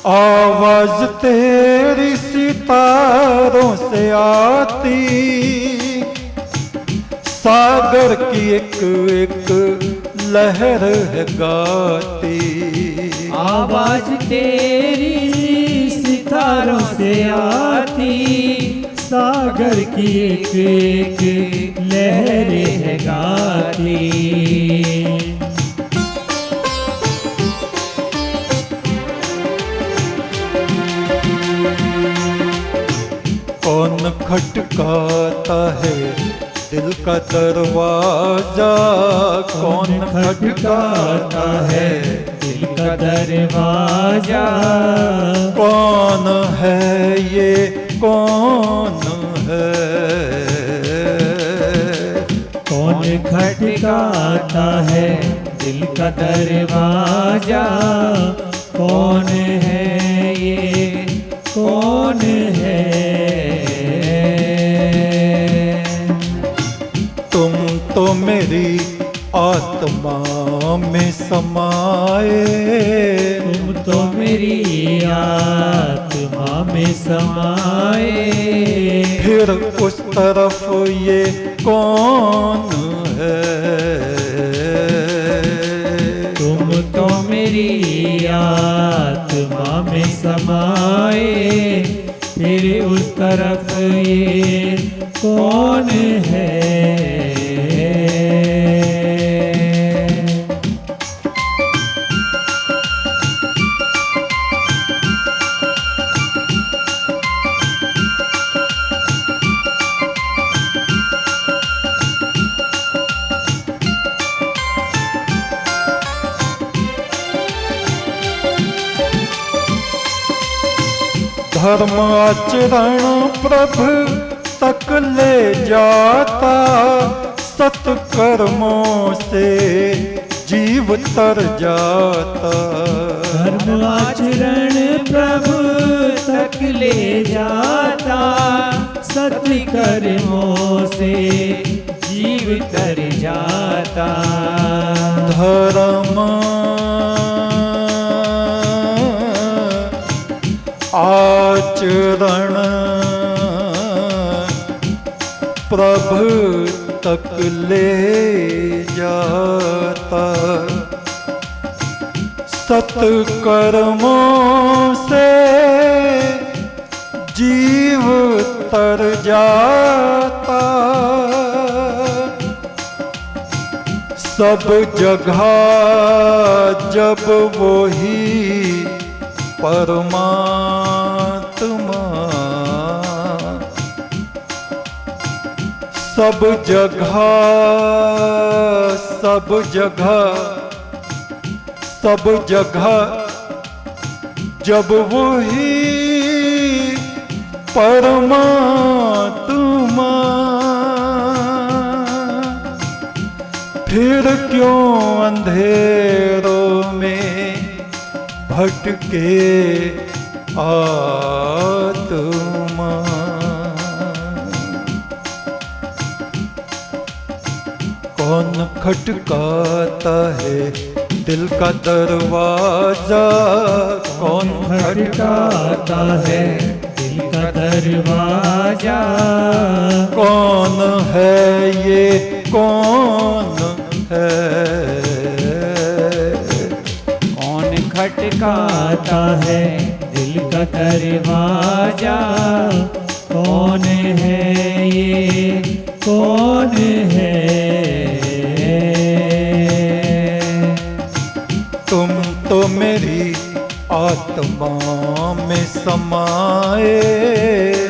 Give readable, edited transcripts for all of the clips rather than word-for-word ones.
आवाज तेरी सितारों से आती, सागर की एक एक लहर है गाती। आवाज तेरी सितारों से आती, सागर की एक एक लहरें है गाती। कौन खटकाता है दिल का दरवाजा, कौन खटकाता है दिल का दरवाजा। कौन है ये कौन है? कौन खटकाता है दिल का दरवाजा, कौन है ये कौन है? तुम तो मेरी आत्मा में समाए, तुम तो मेरी आत्मा में समाए। फिर उस तरफ ये कौन है? तुम तो मेरी आत्मा में समाए, फिर उस तरफ ये कौन है? धर्म आचरण प्रभु तक ले जाता, सत्कर्मों से जीव तर जाता। धर्म आचरण प्रभु तक ले जाता, सत्कर्मों से जीव तर जाता। धर्म आचरण प्रभु तक ले जाता, सत्कर्मों से जीव तर जाता। सब जगह जब वो ही परमात्मा, सब जगह सब जगह सब जगह जब वो ही परमात्मा, फिर क्यों अंधेरों में भटके आत्मा? कौन खटकाता है दिल का दरवाजा, कौन खटकाता है दिल का दरवाजा। कौन है ये कौन है? कौन खटकाता है दिल का दरवाजा, कौन है ये कौन है? तुम तो मेरी आत्मा में समाए,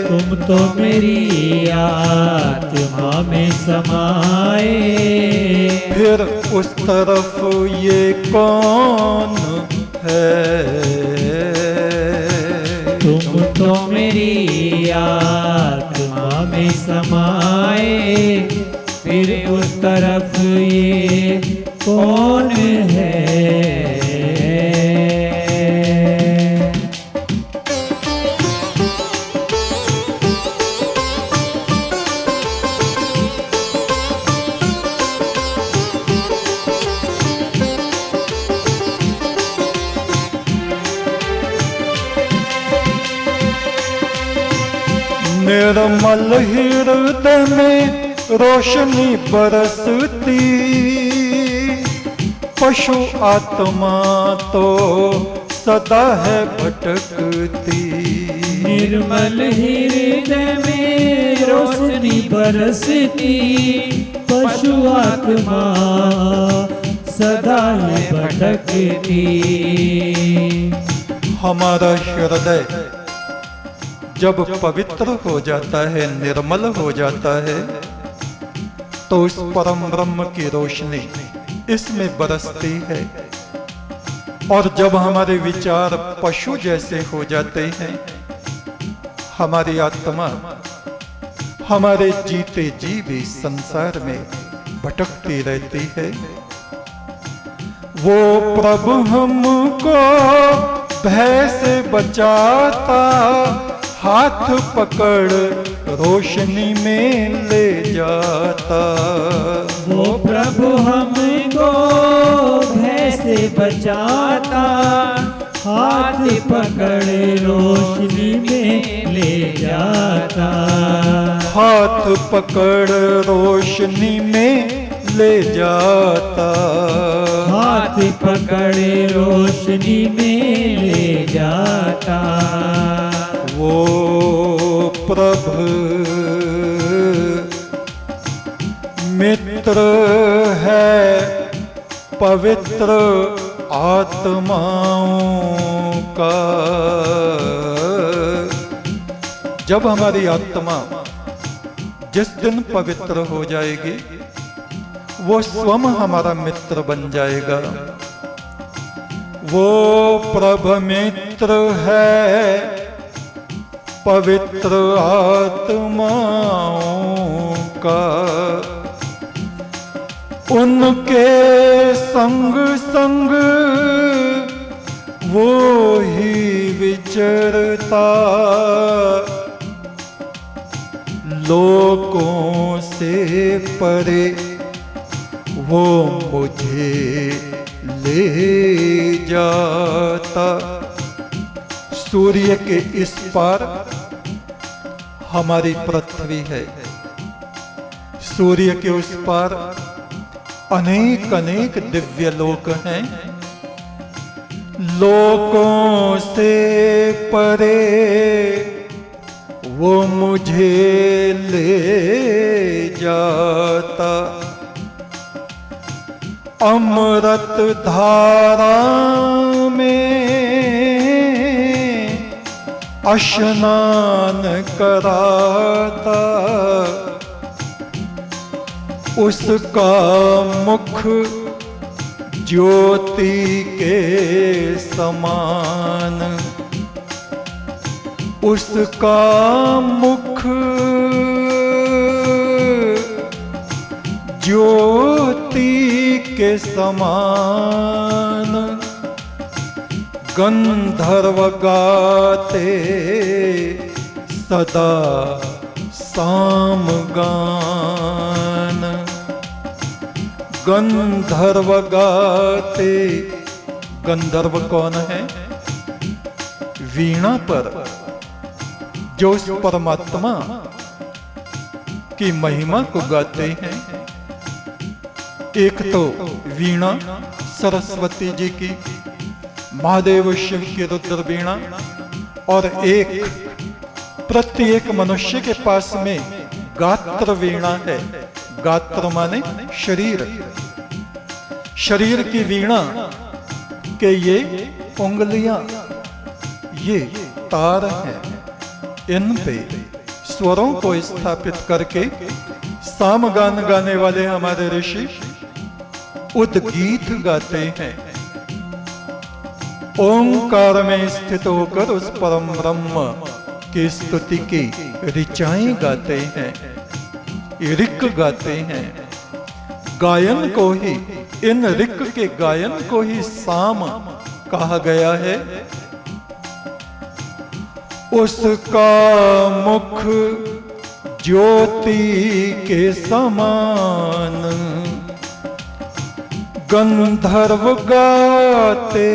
तुम तो मेरी आत्मा में समाए। फिर उस तरफ ये कौन है? तुम तो मेरी आत्मा में समाए, फिर उस तरफ ये कौन है? निर्मल हृदय में रोशनी बरसती, पशु आत्मा तो सदा है भटकती। निर्मल हृदय में रोशनी बरसती, पशु आत्मा सदा है भटकती। हमारा हृदय जब पवित्र हो जाता है, निर्मल हो जाता है, तो उस परम ब्रह्म की रोशनी इसमें बरसती है। और जब हमारे विचार पशु जैसे हो जाते हैं, हमारी आत्मा हमारे जीते जी भी संसार में भटकती रहती है। वो प्रभु हमको भय से बचाता, हाथ पकड़ रोशनी में ले जाता। वो प्रभु हमको भय से बचाता, हाथ पकड़ रोशनी में ले जाता। हाथ पकड़ रोशनी में ले जाता। हाथ पकड़ रोशनी में ले जाता। वो प्रभु मित्र है पवित्र आत्माओं का। जब हमारी आत्मा जिस दिन पवित्र हो जाएगी, वो स्वयं हमारा मित्र बन जाएगा। वो प्रभु मित्र है पवित्र आत्माओं का। उनके संग संग वो ही विचरता, लोगों से परे वो मुझे ले जाता। सूर्य के इस पार हमारी पृथ्वी है, सूर्य के उस पार अनेक अनेक दिव्य लोक हैं। लोकों से परे वो मुझे ले जाता। अमृत धारा में स्नान कराता, उसका मुख ज्योति के समान, उसका मुख ज्योति के समान। गंधर्व गाते सदा सामगान। गंधर्व गाते, गंधर्व कौन है? वीणा पर जो उस परमात्मा की महिमा को गाते हैं। एक तो वीणा सरस्वती जी की, महादेव शिव की रुद्र वीणा, और एक प्रत्येक मनुष्य के पास में गात्र वीणा है। गात्र माने शरीर, शरीर की वीणा के ये उंगलियां, ये तार हैं। इन पे स्वरों को स्थापित करके सामगान गाने वाले हमारे ऋषि उद्गीत गाते हैं। ओंकार में स्थित होकर उस परम ब्रह्म की स्तुति की ऋचाएं गाते हैं, ऋक गाते हैं। गायन को ही, इन ऋक के गायन को ही साम कहा गया है। उसका मुख ज्योति के समान, गंधर्व गाते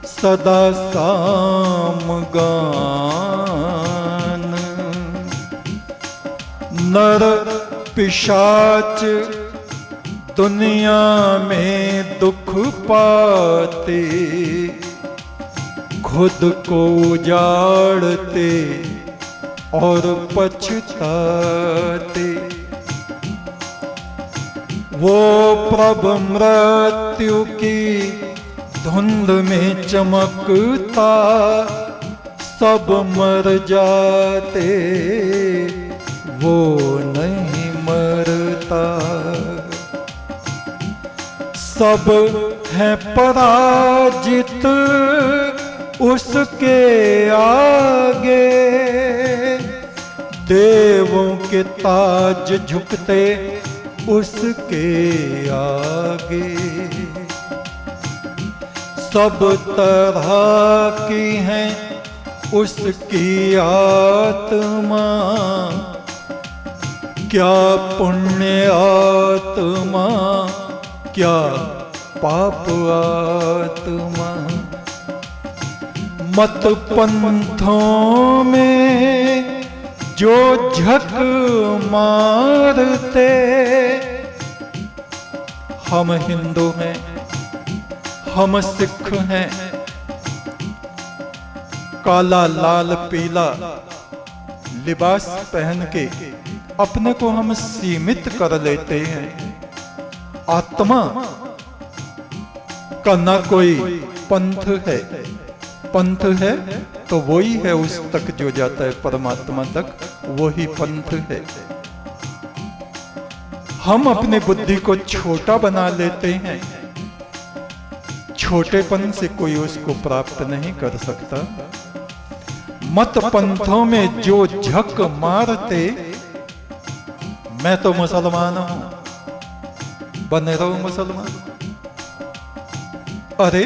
सदा सामगान। नर पिशाच दुनिया में दुख पाते, खुद को उजाड़ते और पछताते। वो प्रभु मृत्यु की धुंध में चमकता, सब मर जाते, वो नहीं मरता। सब है पराजित उसके आगे, देवों के ताज झुकते उसके आगे। सब तरह की हैं उसकी आत्मा, क्या पुण्य आत्मा क्या पाप आत्मा। मत पंथों में जो झक मारते, हम हिंदू हैं, हम सिख हैं, काला लाल पीला लिबास पहन के अपने को हम सीमित कर लेते हैं। आत्मा का ना कोई पंथ है, पंथ है तो वही है उस तक जो जाता है परमात्मा तक, वही पंथ है। हम अपने बुद्धि को छोटा बना लेते हैं, छोटेपन से कोई उसको प्राप्त नहीं कर सकता। मत पंथों में जो झक मारते, मैं तो मुसलमान हूं, बने रहो मुसलमान। अरे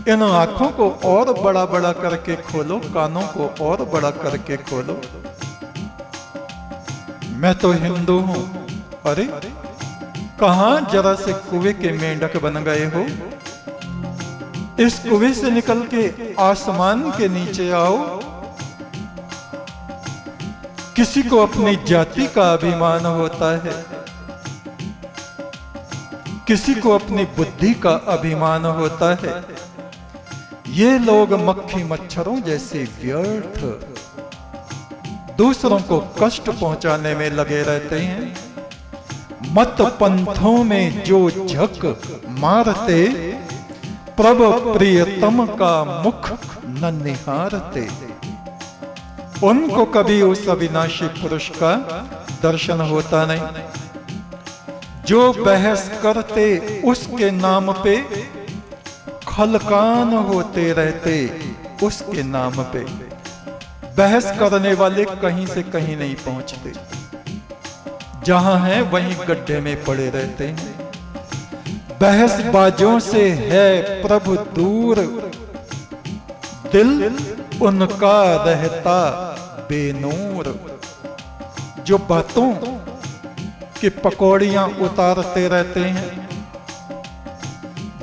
इन आंखों को और बड़ा बड़ा करके खोलो, कानों को और बड़ा करके खोलो। मैं तो हिंदू हूं। अरे कहां जरा से कुएं के मेंढक बन गए हो। इस कुएं से निकल के आसमान के नीचे आओ। किसी को अपनी जाति का अभिमान होता है, किसी को अपनी बुद्धि का अभिमान होता है। ये लोग मक्खी मच्छरों जैसे व्यर्थ दूसरों को कष्ट पहुंचाने में लगे रहते हैं। मत पंथों में जो झक मारते, प्रभु प्रियतम का मुख न निहारते। उनको कभी उस अविनाशी पुरुष का दर्शन होता नहीं। जो बहस करते उसके नाम पे, खलकान होते रहते उसके नाम पे। बहस करने वाले कहीं से कहीं नहीं पहुंचते, जहां हैं वहीं गड्ढे में पड़े रहते हैं। बहसबाजों से है प्रभु दूर, दिल उनका रहता बेनूर। जो बातों की पकौड़ियां उतारते रहते हैं,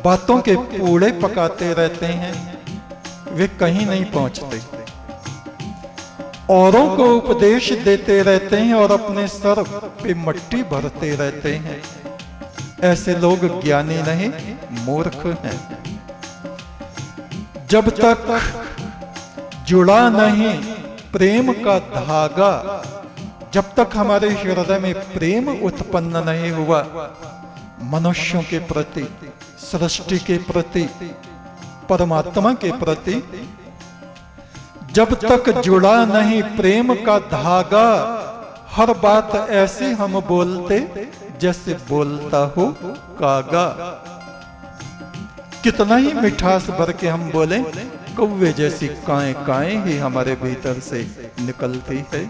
बातों के पूड़े पकाते रहते हैं, वे कहीं नहीं पहुंचते। औरों को उपदेश देते रहते हैं और अपने सर पे मट्टी भरते रहते हैं। ऐसे लोग ज्ञानी नहीं, मूर्ख हैं। जब तक जुड़ा नहीं प्रेम का धागा, जब तक हमारे हृदय में प्रेम उत्पन्न नहीं हुआ मनुष्यों के प्रति, सृष्टि के प्रति, परमात्मा के प्रति, जब तक जुड़ा नहीं प्रेम का धागा, हर बात ऐसी हम बोलते जैसे बोलता हो कागा। कितना ही मिठास भर के हम बोले, कौवे जैसी काएं काएं ही हमारे भीतर से निकलती है।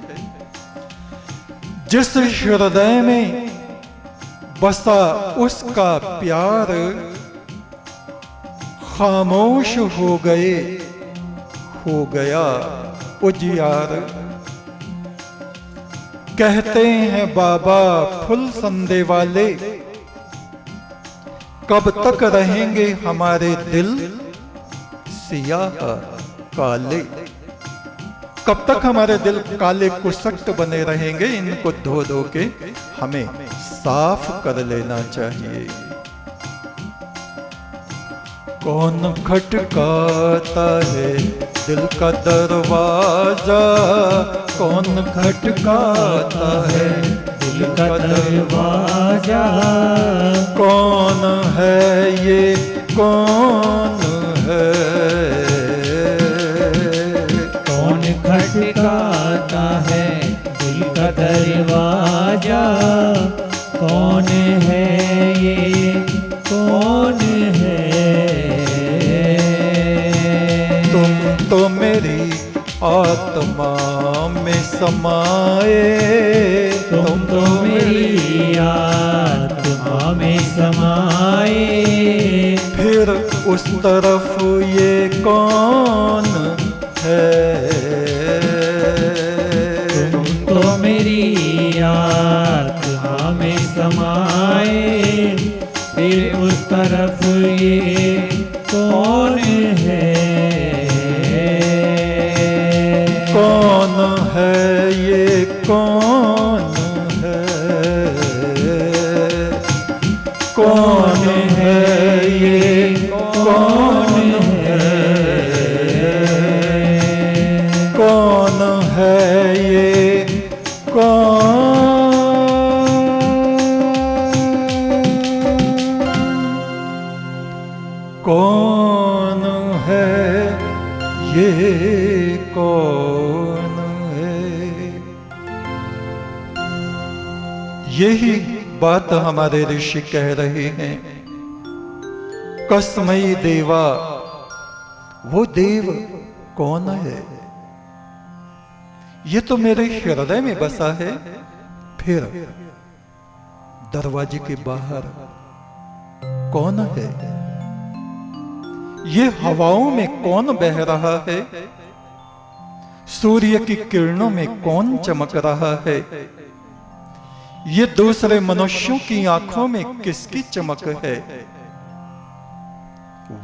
जिस हृदय में बसा उसका प्यार, खामोश हो गए, हो गया उजियार। कहते हैं बाबा फुल संदे वाले, कब तक रहेंगे हमारे दिल सियाह काले। कब तक हमारे दिल काले कुसक्त बने रहेंगे? इनको धो धो के हमें साफ कर लेना चाहिए। कौन खटकाता है दिल का दरवाजा? कौन खटकाता है दिल का दरवाजा? कौन है ये, कौन है? कौन खटकाता है दिल का दरवाजा? कौन है ये, कौन है? तुम तो मेरी आत्मा में समाए, तुम तो मेरी आत्मा में समाए। फिर उस तरफ ये कौन है? तुम तो मेरी आत्मा में समाए। फिर उस तरफ ये कौन है? कौन है ये, कौन है? कौन है ये, कौन है? कौन है ये, कौन है ये, कौन है? यही बात हमारे ऋषि कह रहे हैं। कसमई देवा, वो देव कौन है? ये तो मेरे हृदय में बसा है। फिर दरवाजे के बाहर कौन है? ये हवाओं में कौन बह रहा है? सूर्य की किरणों में कौन चमक रहा है? ये दूसरे मनुष्यों की आंखों में किसकी चमक है?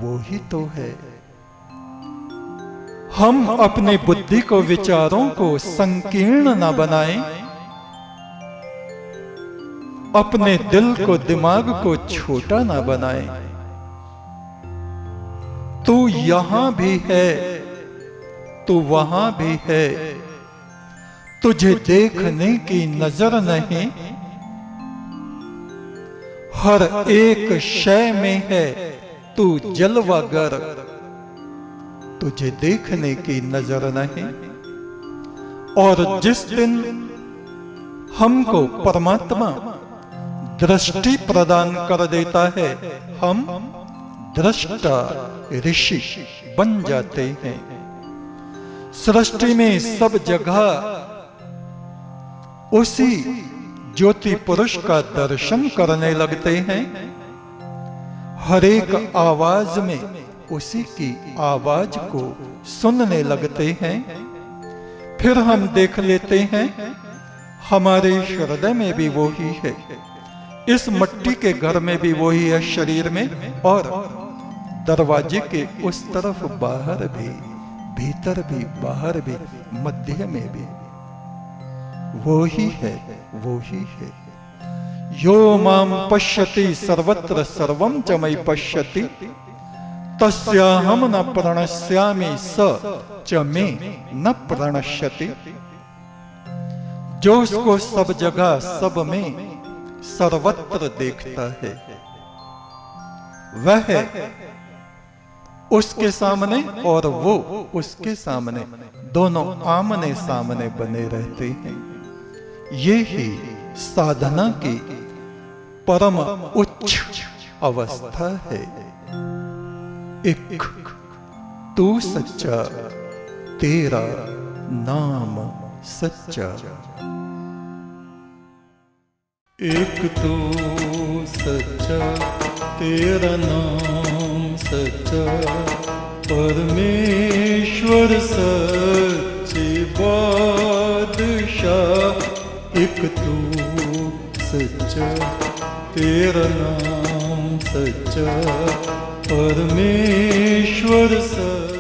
वो ही तो है। हम अपनी बुद्धि को, विचारों को संकीर्ण ना बनाएं, अपने दिल को, दिमाग को छोटा ना बनाएं। तू यहां भी है, तू वहां भी है, तुझे देखने की नजर नहीं, हर एक शय में है तू जलवागर, तुझे देखने की नजर नहीं। और जिस दिन हमको परमात्मा दृष्टि प्रदान कर देता है, हम दृष्टा ऋषि बन जाते हैं। सृष्टि में सब जगह उसी ज्योति पुरुष का दर्शन करने लगते हैं। हर एक आवाज में उसी की आवाज को सुनने लगते हैं। फिर हम देख लेते हैं हमारे हृदय में भी वो ही है, इस मिट्टी के घर में भी वो ही है, शरीर में, और दरवाजे के उस तरफ बाहर भी, भीतर भी, बाहर भी, मध्य में भी वो ही है, वो ही है। यो माम पश्यति सर्वत्र सर्वं च मयि पश्यति तस्याहम न प्रणश्यामि स च मे न प्रणश्यति। जो उसको सब जगह, सब में, सर्वत्र देखता है, वह उसके सामने और वो उसके सामने, दोनों आमने सामने बने रहते हैं। ये ही साधना की परम उच्च अवस्था है। एक तू सच्चा, तेरा नाम सच्चा। एक तू सच्चा, तेरा नाम सच्चा, परमेश्वर सच्चे बादशाह। एक तू सच्चा, तेरा नाम सच्चा, परमेश्वर सच्चा।